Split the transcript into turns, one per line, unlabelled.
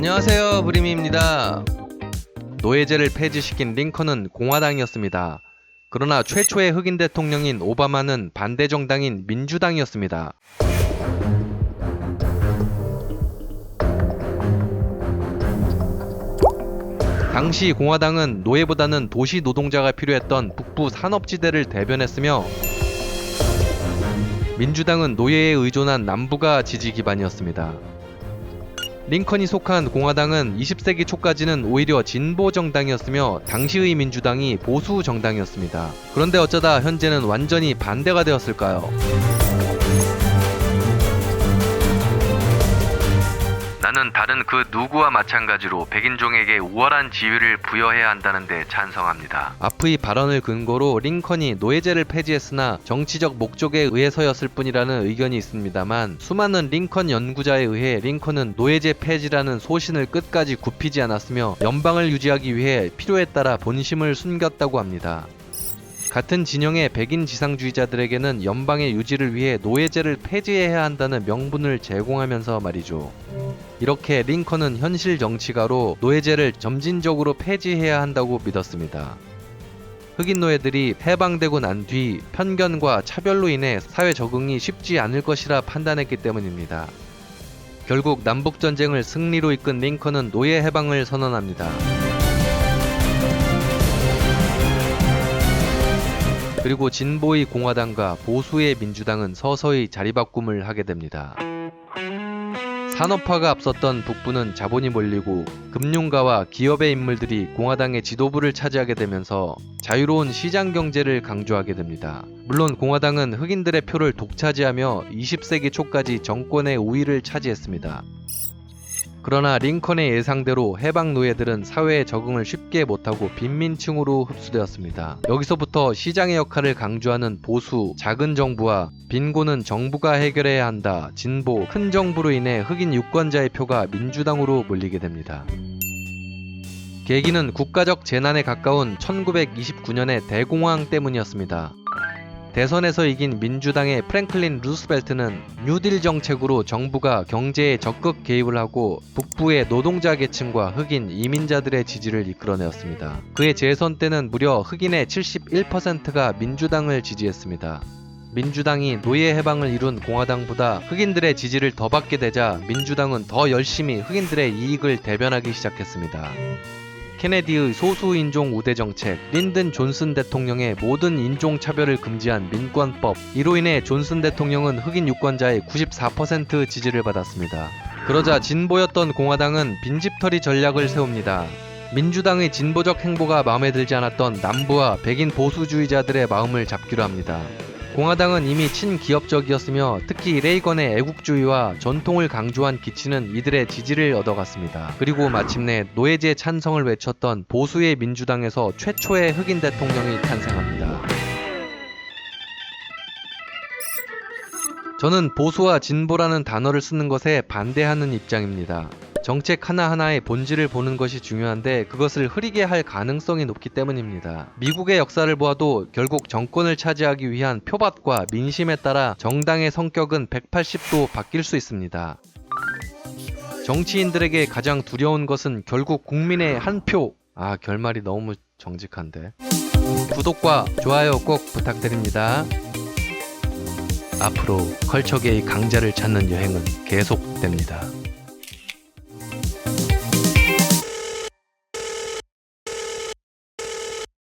안녕하세요, 브리미입니다. 노예제를 폐지시킨 링컨은 공화당이었습니다. 그러나 최초의 흑인 대통령인 오바마는 반대 정당인 민주당이었습니다. 당시 공화당은 노예보다는 도시 노동자가 필요했던 북부 산업지대를 대변했으며, 민주당은 노예에 의존한 남부가 지지 기반이었습니다. 링컨이 속한 공화당은 20세기 초까지는 오히려 진보 정당이었으며 당시의 민주당이 보수 정당이었습니다. 그런데 어쩌다 현재는 완전히 반대가 되었을까요? 나는 다른 그 누구와 마찬가지로 백인종에게 우월한 지위를 부여해야 한다는 데 찬성합니다. 앞의 발언을 근거로 링컨이 노예제를 폐지했으나 정치적 목적에 의해서였을 뿐이라는 의견이 있습니다만, 수많은 링컨 연구자에 의해 링컨은 노예제 폐지라는 소신을 끝까지 굽히지 않았으며 연방을 유지하기 위해 필요에 따라 본심을 숨겼다고 합니다. 같은 진영의 백인 지상주의자들에게는 연방의 유지를 위해 노예제를 폐지해야 한다는 명분을 제공하면서 말이죠. 이렇게 링컨은 현실 정치가로 노예제를 점진적으로 폐지해야 한다고 믿었습니다. 흑인 노예들이 해방되고 난 뒤 편견과 차별로 인해 사회 적응이 쉽지 않을 것이라 판단했기 때문입니다. 결국 남북전쟁을 승리로 이끈 링컨은 노예 해방을 선언합니다. 그리고 진보의 공화당과 보수의 민주당은 서서히 자리바꿈을 하게 됩니다. 산업화가 앞섰던 북부는 자본이 몰리고 금융가와 기업의 인물들이 공화당의 지도부를 차지하게 되면서 자유로운 시장 경제를 강조하게 됩니다. 물론 공화당은 흑인들의 표를 독차지하며 20세기 초까지 정권의 우위를 차지했습니다. 그러나 링컨의 예상대로 해방 노예들은 사회에 적응을 쉽게 못하고 빈민층으로 흡수되었습니다. 여기서부터 시장의 역할을 강조하는 보수, 작은 정부와 빈곤은 정부가 해결해야 한다, 진보, 큰 정부로 인해 흑인 유권자의 표가 민주당으로 몰리게 됩니다. 계기는 국가적 재난에 가까운 1929년의 대공황 때문이었습니다. 대선에서 이긴 민주당의 프랭클린 루스벨트는 뉴딜 정책으로 정부가 경제에 적극 개입을 하고 북부의 노동자 계층과 흑인, 이민자들의 지지를 이끌어내었습니다. 그의 재선 때는 무려 흑인의 71%가 민주당을 지지했습니다. 민주당이 노예 해방을 이룬 공화당보다 흑인들의 지지를 더 받게 되자 민주당은 더 열심히 흑인들의 이익을 대변하기 시작했습니다. 케네디의 소수인종 우대 정책, 린든 존슨 대통령의 모든 인종차별을 금지한 민권법, 이로 인해 존슨 대통령은 흑인 유권자의 94% 지지를 받았습니다. 그러자 진보였던 공화당은 빈집털이 전략을 세웁니다. 민주당의 진보적 행보가 마음에 들지 않았던 남부와 백인 보수주의자들의 마음을 잡기로 합니다. 공화당은 이미 친기업적이었으며 특히 레이건의 애국주의와 전통을 강조한 기치는 이들의 지지를 얻어갔습니다. 그리고 마침내 노예제 찬성을 외쳤던 보수의 민주당에서 최초의 흑인 대통령이 탄생합니다. 저는 보수와 진보라는 단어를 쓰는 것에 반대하는 입장입니다. 정책 하나하나의 본질을 보는 것이 중요한데 그것을 흐리게 할 가능성이 높기 때문입니다. 미국의 역사를 보아도 결국 정권을 차지하기 위한 표밭과 민심에 따라 정당의 성격은 180도 바뀔 수 있습니다. 정치인들에게 가장 두려운 것은 결국 국민의 한 표. 결말이 너무 정직한데. 구독과 좋아요 꼭 부탁드립니다. 앞으로 컬처계의 강자를 찾는 여행은 계속됩니다.